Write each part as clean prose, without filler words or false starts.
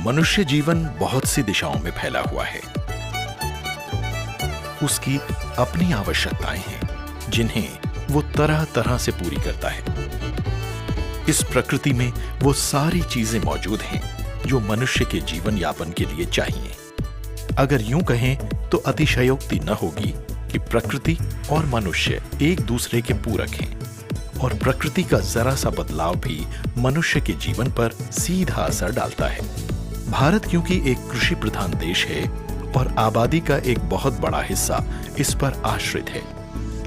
मनुष्य जीवन बहुत सी दिशाओं में फैला हुआ है। उसकी अपनी आवश्यकताएं हैं जिन्हें वो तरह तरह से पूरी करता है। इस प्रकृति में वो सारी चीजें मौजूद हैं जो मनुष्य के जीवन यापन के लिए चाहिए। अगर यूं कहें तो अतिशयोक्ति न होगी कि प्रकृति और मनुष्य एक दूसरे के पूरक हैं और प्रकृति का जरा सा बदलाव भी मनुष्य के जीवन पर सीधा असर डालता है। भारत क्योंकि एक कृषि प्रधान देश है और आबादी का एक बहुत बड़ा हिस्सा इस पर आश्रित है,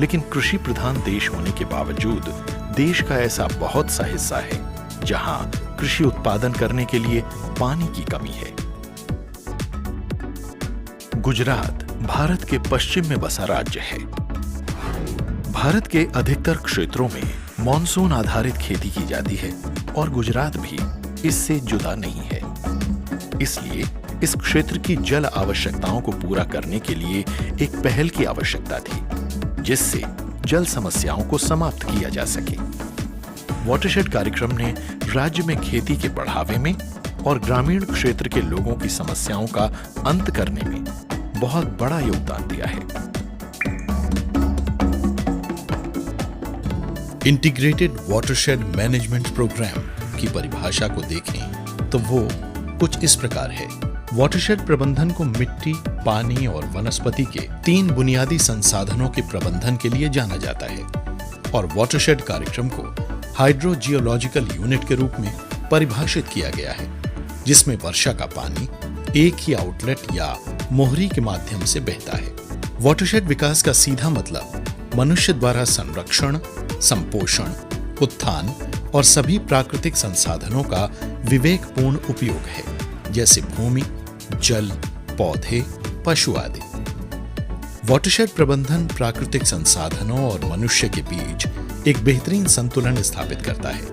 लेकिन कृषि प्रधान देश होने के बावजूद देश का ऐसा बहुत सा हिस्सा है जहां कृषि उत्पादन करने के लिए पानी की कमी है। गुजरात भारत के पश्चिम में बसा राज्य है। भारत के अधिकतर क्षेत्रों में मॉनसून आधारित खेती की जाती है और गुजरात भी इससे जुदा नहीं है। इसलिए इस क्षेत्र की जल आवश्यकताओं को पूरा करने के लिए एक पहल की आवश्यकता थी, जिससे जल समस्याओं को समाप्त किया जा सके। वाटरशेड कार्यक्रम ने राज्य में खेती के बढ़ावे में और ग्रामीण क्षेत्र के लोगों की समस्याओं का अंत करने में बहुत बड़ा योगदान दिया है। इंटीग्रेटेड वाटरशेड मैनेजमेंट प्रोग्राम की परिभाषा को देखें तो वो कुछ इस प्रकार है। वाटरशेड प्रबंधन को मिट्टी, पानी और वनस्पति के 3 बुनियादी संसाधनों के प्रबंधन के लिए जाना जाता है और वाटरशेड कार्यक्रम को हाइड्रो जियोलॉजिकल यूनिट के रूप में परिभाषित किया गया है, जिसमें वर्षा का पानी एक ही आउटलेट या मोहरी के माध्यम से बहता है। वाटरशेड विकास का सीधा मतलब मनुष्य द्वारा संरक्षण, संपोषण, उत्थान और सभी प्राकृतिक संसाधनों का विवेकपूर्ण उपयोग है, जैसे भूमि, जल, पौधे, पशु आदि। वाटरशेड प्रबंधन प्राकृतिक संसाधनों और मनुष्य के बीच एक बेहतरीन संतुलन स्थापित करता है।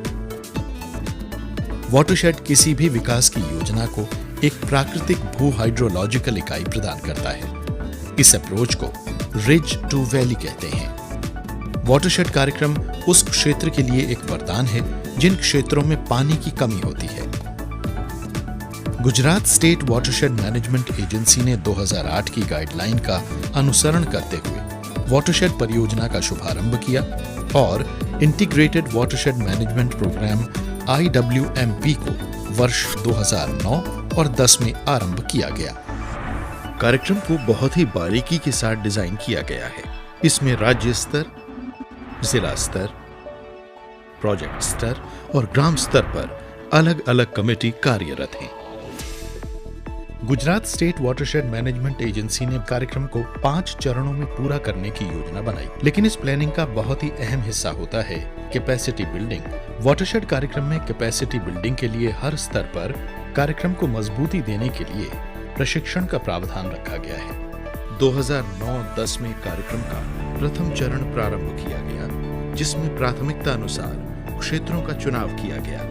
वाटरशेड किसी भी विकास की योजना को एक प्राकृतिक भू हाइड्रोलॉजिकल इकाई प्रदान करता है। इस अप्रोच को रिज टू वैली कहते हैं। वाटरशेड कार्यक्रम उस क्षेत्र के लिए एक वरदान है जिन क्षेत्रों में पानी की कमी होती है। Gujarat state watershed management agency ने 2008 की गाइडलाइन का अनुसरण करते हुए वाटरशेड परियोजना का शुभारंभ किया और integrated watershed management programme IWMP को वर्ष 2009 और 10 में आरंभ किया गया। कार्यक्रम को बहुत ही बारीकी के साथ डिजाइन किया गया है। इसमें राज्य स्तर, जिला स्तर, प्रोजेक्ट स्तर और ग्राम स्तर पर अलग अलग कमेटी कार्यरत हैं। Gujarat state watershed management agency ने कार्यक्रम को 5 चरणों में पूरा करने की योजना बनाई, लेकिन इस प्लानिंग का बहुत ही अहम हिस्सा होता है कैपेसिटी बिल्डिंग। वाटरशेड कार्यक्रम में कैपेसिटी बिल्डिंग के लिए हर स्तर पर कार्यक्रम को मजबूती देने के लिए प्रशिक्षण का प्रावधान रखा गया है। 2009-10 में कार्यक्रम का प्रथम चरण प्रारंभ किया गया, जिसमें प्राथमिकता अनुसार क्षेत्रों का चुनाव किया गया।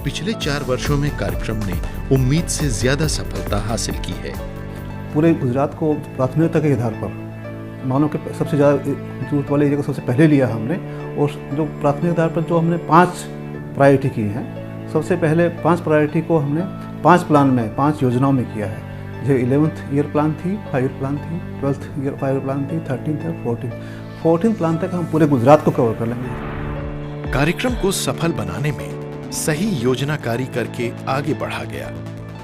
पिछले 4 वर्षों में कार्यक्रम ने उम्मीद से ज्यादा सफलता हासिल की है। पूरे गुजरात को प्राथमिकता के आधार पर मानो कि सबसे ज़्यादा जरूरत वाले एरिया को सबसे पहले लिया हमने, और जो प्राथमिक आधार पर जो हमने 5 प्रायोरिटी की हैं। सबसे पहले 5 प्रायोरिटी को हमने 5 प्लान में, 5 योजनाओं में किया है। जो 11th ईयर प्लान थी, 5 ईयर प्लान थी, 12th ईयर 5 ईयर प्लान थी, 13th और 14th प्लान तक हम पूरे गुजरात को कवर कर लेंगे। कार्यक्रम को सफल बनाने में सही योजनाकारी करके आगे बढ़ा गया,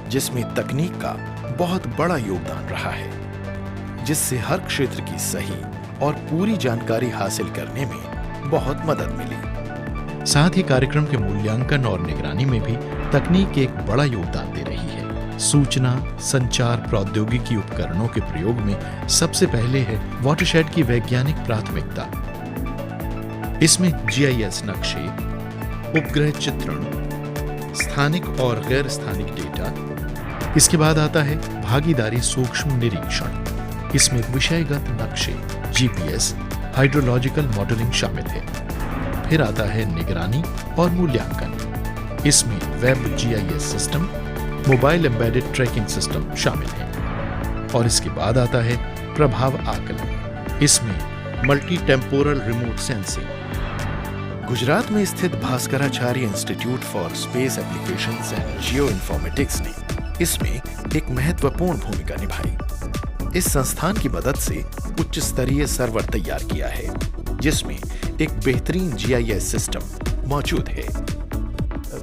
जिसमें तकनीक का बहुत बड़ा योगदान रहा है, जिससे हर क्षेत्र की सही और पूरी जानकारी हासिल करने में बहुत मदद मिली। साथ ही कार्यक्रम के मूल्यांकन और निगरानी में भी तकनीक एक बड़ा योगदान दे रही है। सूचना संचार प्रौद्योगिकी उपकरणों के प्रयोग में सबसे पहले है वाटरशेड की वैज्ञानिक प्राथमिकता। इसमें GIS नक्शे, उपग्रह चित्रण, स्थानिक और गैर स्थानिक डेटा। इसके बाद आता है भागीदारी सूक्ष्म निरीक्षण। इसमें विषयगत नक्शे, GPS, हाइड्रोलॉजिकल मॉडलिंग शामिल है। फिर आता है निगरानी और मूल्यांकन। इसमें web GIS system, mobile embedded tracking system शामिल है। और इसके बाद आता है प्रभाव आकलन। इसमें multi temporal remote sensing. Gujarat में स्थित Bhaskaracharya institute for space applications and geo informatics ने इसमें एक महत्वपूर्ण भूमिका निभाई। इस संस्थान की मदद से उच्च स्तरीय सर्वर तैयार किया है, जिसमें एक बेहतरीन GIS सिस्टम मौजूद है।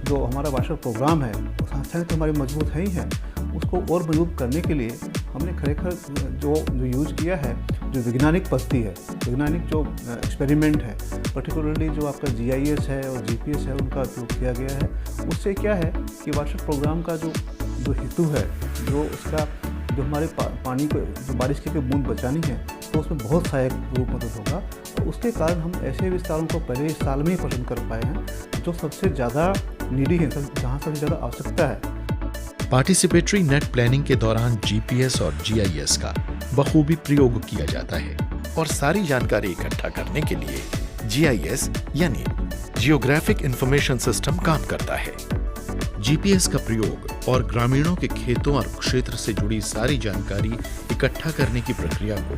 जो हमारा वाटरशेड प्रोग्राम है, संस्थाएं तो हमारी मजबूत है ही है, उसको और मजबूत करने के लिए हमने खरेखर जो यूज किया है, जो वैज्ञानिक पद्धति है, वैज्ञानिक जो एक्सपेरिमेंट है, पर्टिकुलरली जो आपका GIS है और GPS है, उनका उपयोग किया गया है। उससे क्या है कि वाटरशेड प्रोग्राम का जो हेतु है, जो उसका जो हमारे पानी को, जो बारिश की बूंद बचानी है, तो उसमें बहुत सहायक रूप मदद होगा। और उसके कारण हम ऐसे विस्तारों को पहले इस साल में ही पसंद कर पाए हैं जो सबसे ज़्यादा नीडी है, जहाँ सबसे ज़्यादा आवश्यकता है। पार्टिसिपेटरी नेट प्लानिंग के दौरान GPS और GIS का बखूबी प्रयोग किया जाता है और सारी जानकारी इकट्ठा करने के लिए GIS यानी जियोग्राफिक इंफॉर्मेशन सिस्टम काम करता है। GPS का प्रयोग और ग्रामीणों के खेतों और क्षेत्र से जुड़ी सारी जानकारी इकट्ठा करने की प्रक्रिया को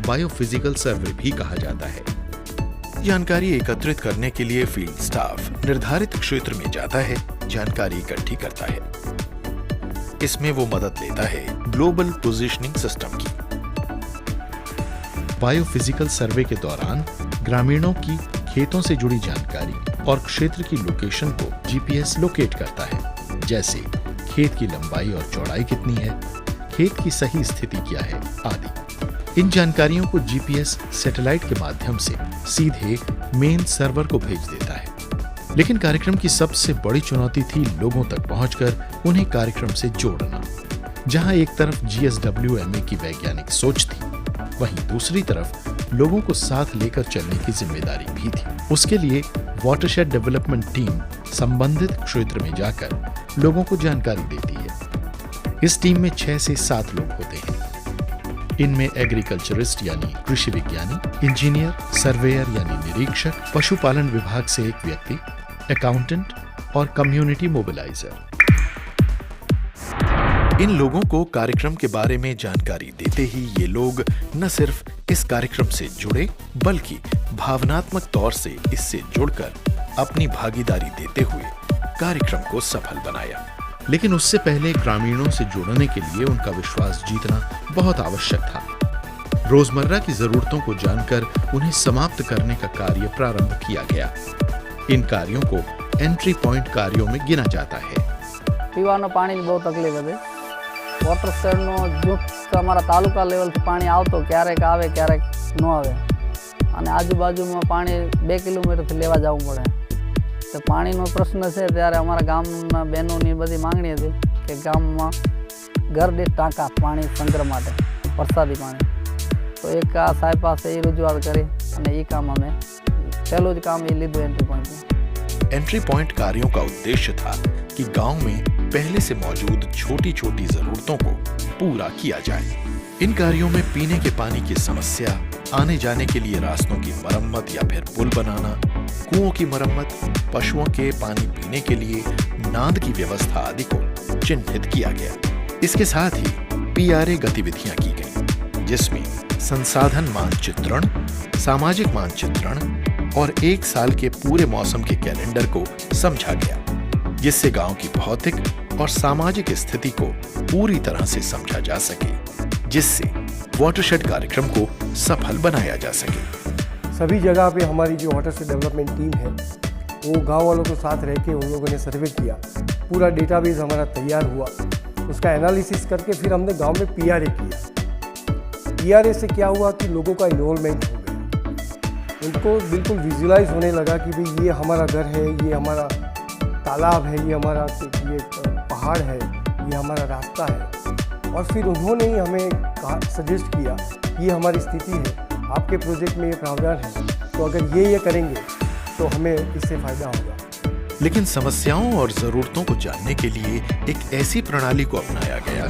बायोफिजिकल सर्वे भी कहा जाता है। जानकारी एकत्रित करने के लिए फील्ड स्टाफ निर्धारित क्षेत्र में जाता है, जानकारी इकट्ठी करता है। इसमें वो मदद लेता है ग्लोबल पोजीशनिंग सिस्टम की। बायोफिजिकल सर्वे के दौरान ग्रामीणों की खेतों से जुड़ी जानकारी और क्षेत्र की लोकेशन को GPS लोकेट करता है, जैसे खेत की लंबाई और चौड़ाई कितनी है, खेत की सही स्थिति क्या है आदि। इन जानकारियों को GPS सैटेलाइट के माध्यम से सीधे मेन सर्वर को भेज देता है। लेकिन कार्यक्रम की सबसे बड़ी चुनौती थी लोगों तक पहुंचकर उन्हें कार्यक्रम से जोड़ना। जहां एक तरफ GSWMA की वैज्ञानिक सोच थी, वहीं दूसरी तरफ लोगों को साथ लेकर चलने की जिम्मेदारी भी थी। उसके लिए वाटरशेड डेवलपमेंट टीम संबंधित क्षेत्र में जाकर लोगों को जानकारी देती है। इस टीम में 6 से 7 लोग होते हैं। इनमें एग्रीकल्चरिस्ट यानी कृषि विज्ञानी, इंजीनियर, सर्वेयर यानी निरीक्षक, पशुपालन विभाग से एक व्यक्ति, अकाउंटेंट और कम्युनिटी मोबिलाइजर। इन लोगों को कार्यक्रम के बारे में जानकारी देते ही ये लोग न सिर्फ इस कार्यक्रम से जुड़े, बल्कि भावनात्मक तौर से इससे जुड़कर अपनी भागीदारी देते हुए कार्यक्रम को सफल बनाया। लेकिन उससे पहले ग्रामीणों से जोड़ने के लिए उनका विश्वास जीतना बहुत आवश्यक था। रोजमर्रा की जरूरतों को जानकर उन्हें समाप्त करने का कार्य प्रारंभ किया गया। इन कार्यों को एंट्री पॉइंट कार्यों में गिना जाता है। પીવાનું પાણીની બહુ તકલીફ હતી। વોટરશેડનો જો અમારા તાલુકા લેવલથી પાણી આવતો, ક્યારેક આવે ક્યારેક ન આવે, અને આજુબાજુમાં પાણી 2 કિલોમીટરથી લેવા જવું પડે। તો પાણીનો પ્રશ્ન છે ત્યારે અમારા ગામના બહેનોની બધી માંગણી હતી કે ગામમાં ઘર દીઠ ટાંકા પાણી સંગ્રહ માટે, વરસાદી પાણી। તો એક આ સાહેબ પાસે એ રજૂઆત કરી અને એ કામ અમે પહેલું જ કામ એ લીધું એન્ટ્રી પોઈન્ટ। एंट्री पॉइंट कार्यों का उद्देश्य था कि गांव में पहले से मौजूद छोटी छोटी जरूरतों को पूरा किया जाए। इन कार्यों में पीने के पानी की समस्या, आने जाने के लिए रास्तों की मरम्मत या फिर पुल बनाना, कुओं की मरम्मत, पशुओं के पानी पीने के लिए नाद की व्यवस्था आदि को चिन्हित किया गया। इसके साथ ही PRA गतिविधियां की गई, जिसमें संसाधन मानचित्रण, सामाजिक मानचित्रण और 1 साल के पूरे मौसम के कैलेंडर को समझा गया, जिससे गांव की भौतिक और सामाजिक स्थिति को पूरी तरह से समझा जा सके, जिससे वाटरशेड कार्यक्रम को सफल बनाया जा सके। सभी जगह पे हमारी जो वाटरशेड डेवलपमेंट टीम है, वो गांव वालों के साथ रह के उन लोगों ने सर्वे किया। पूरा डेटाबेस हमारा तैयार हुआ, उसका एनालिसिस करके फिर हमने गांव में PRA किया। PRA से क्या हुआ कि लोगों का इन्वॉल्वमेंट हो गया, उनको बिल्कुल विजुलाइज होने लगा कि भाई ये हमारा घर है, ये हमारा तालाब है, ये हमारा ये पहाड़ है, ये हमारा रास्ता है। और फिर उन्होंने ही हमें सजेस्ट किया ये हमारी स्थिति है, आपके प्रोजेक्ट में ये प्रावधान है, तो अगर ये करेंगे तो हमें इससे फ़ायदा होगा। लेकिन समस्याओं और ज़रूरतों को जानने के लिए एक ऐसी प्रणाली को अपनाया गया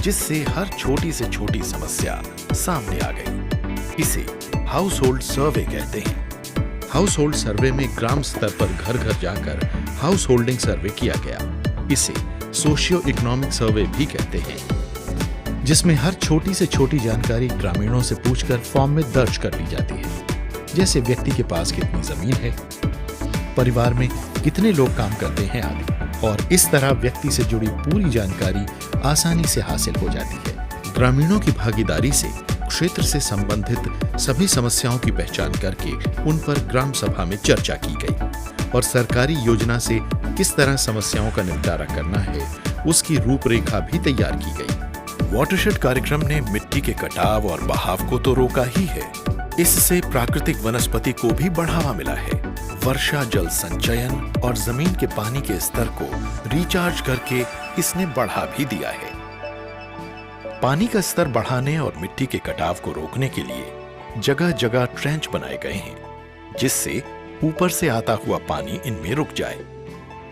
जिससे हर छोटी से छोटी समस्या सामने आ गई। इसे हाउस होल्ड सर्वे कहते हैं। हाउस होल्ड सर्वे में ग्राम स्तर पर घर घर जाकर हाउस होल्डिंग सर्वे किया गया। इसे सोशियो इकोनॉमिक सर्वे भी कहते हैं, जिसमें हर छोटी से छोटी जानकारी ग्रामीणों से पूछकर फॉर्म में दर्ज कर ली जाती है, जैसे व्यक्ति के पास कितनी जमीन है, परिवार में कितने लोग काम करते हैं आदि। और इस तरह व्यक्ति से जुड़ी पूरी जानकारी आसानी से हासिल हो जाती है। ग्रामीणों की भागीदारी से क्षेत्र से संबंधित सभी समस्याओं की पहचान करके उन पर ग्राम सभा में चर्चा की गई और सरकारी योजना से किस तरह समस्याओं का निपटारा करना है उसकी रूपरेखा भी तैयार की गई। वाटरशेड कार्यक्रम ने मिट्टी के कटाव और बहाव को तो रोका ही है, इससे प्राकृतिक वनस्पति को भी बढ़ावा मिला है। वर्षा जल संचयन और जमीन के पानी के स्तर को रिचार्ज करके इसने बढ़ा भी दिया है। पानी का स्तर बढ़ाने और मिट्टी के कटाव को रोकने के लिए जगह जगह ट्रेंच बनाए गए हैं, जिससे ऊपर से आता हुआ पानी इनमें रुक जाए।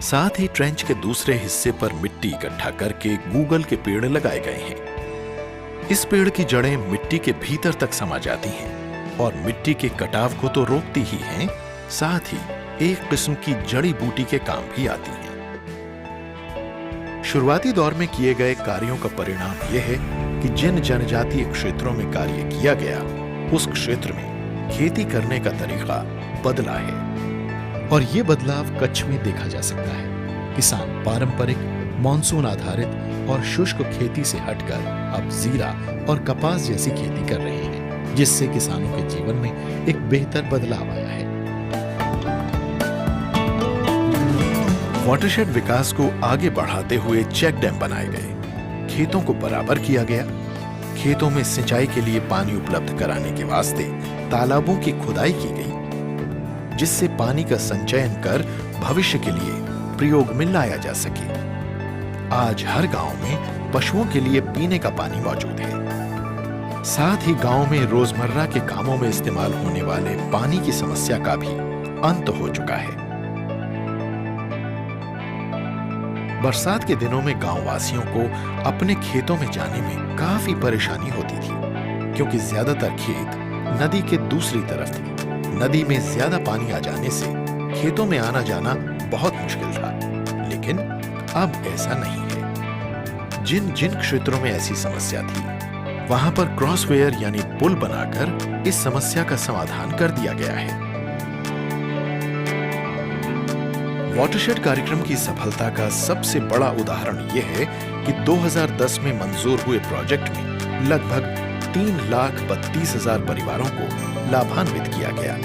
साथ ही ट्रेंच के दूसरे हिस्से पर मिट्टी इकट्ठा करके गूगल के पेड़ लगाए गए हैं। इस पेड़ की जड़ें मिट्टी के भीतर तक समा जाती हैं और मिट्टी के कटाव को तो रोकती ही हैं, साथ ही एक किस्म की जड़ी बूटी के काम भी आती हैं। शुरुआती दौर में किए गए कार्यों का परिणाम यह है कि जिन जनजातीय क्षेत्रों में कार्य किया गया, उस क्षेत्र में खेती करने का तरीका बदला है। और ये बदलाव कच्छ में देखा जा सकता है। किसान पारंपरिक मानसून आधारित और शुष्क खेती से हटकर अब जीरा और कपास जैसी खेती कर रहे हैं, जिससे किसानों के जीवन में एक बेहतर बदलाव आया है। वाटरशेड विकास को आगे बढ़ाते हुए चेक डैम बनाए गए, खेतों को बराबर किया गया, खेतों में सिंचाई के लिए पानी उपलब्ध कराने के वास्ते तालाबों की खुदाई की गई, जिससे पानी का संचयन कर भविष्य के लिए प्रयोग में लाया जा सके। आज हर गांव में पशुओं के लिए पीने का पानी मौजूद है। साथ ही गांव में रोजमर्रा के कामों में इस्तेमाल होने वाले पानी की समस्या का भी अंत हो चुका है। बरसात के दिनों में गांव वासियों को अपने खेतों में जाने में काफी परेशानी होती थी, क्योंकि ज्यादातर खेत नदी के दूसरी तरफ थे। नदी में ज्यादा पानी आ जाने से खेतों में आना जाना बहुत मुश्किल था, लेकिन अब ऐसा नहीं है। जिन जिन क्षेत्रों में ऐसी समस्या थी, वहां पर क्रॉसवेयर यानी पुल बनाकर इस समस्या का समाधान कर दिया गया है। वाटरशेड कार्यक्रम की सफलता का सबसे बड़ा उदाहरण यह है कि 2010 में मंजूर हुए प्रोजेक्ट में लगभग 3,32,000 परिवारों को लाभान्वित किया गया,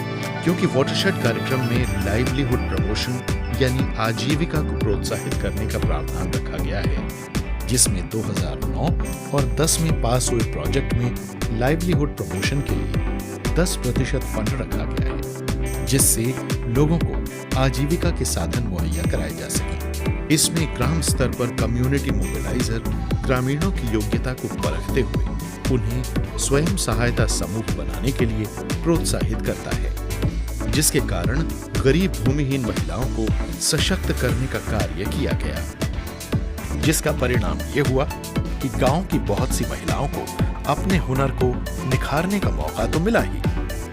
क्योंकि वाटरशेड कार्यक्रम में लाइवलीहुड प्रमोशन यानी आजीविका को प्रोत्साहित करने का प्रावधान रखा गया है, जिसमें 2009 और 10 में पास हुए प्रोजेक्ट में लाइवलीहुड प्रमोशन के लिए 10% फंड रखा गया है, जिससे लोगों को आजीविका के साधन मुहैया कराए जा सके। इसमें ग्राम स्तर पर कम्युनिटी मोबिलाइजर ग्रामीणों की योग्यता को परखते हुए उन्हें स्वयं सहायता समूह बनाने के लिए प्रोत्साहित करता है, जिसके कारण गरीब भूमिहीन महिलाओं को सशक्त करने का कार्य किया गया, जिसका परिणाम ये हुआ कि गांव की बहुत सी महिलाओं को अपने हुनर को निखारने का मौका तो मिला ही,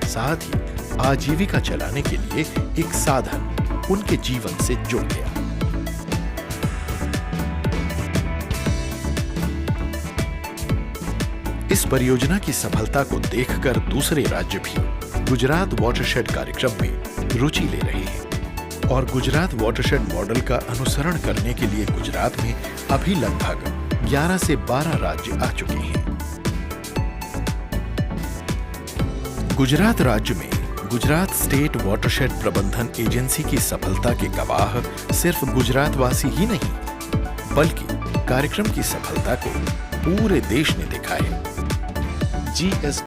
साथ ही आजीविका चलाने के लिए एक साधन उनके जीवन से जुड़ गया। इस परियोजना की सफलता को देखकर दूसरे राज्य भी गुजरात वाटरशेड कार्यक्रम में रुचि ले रहे हैं और गुजरात वाटरशेड मॉडल का अनुसरण करने के लिए गुजरात में अभी लगभग 11 से 12 राज्य आ चुके हैं। गुजरात राज्य में गुजरात स्टेट वाटरशेड प्रबंधन एजेंसी की सफलता के गवाह सिर्फ गुजरातवासी ही नहीं, बल्कि कार्यक्रम की सफलता को पूरे देश ने देखा है। GS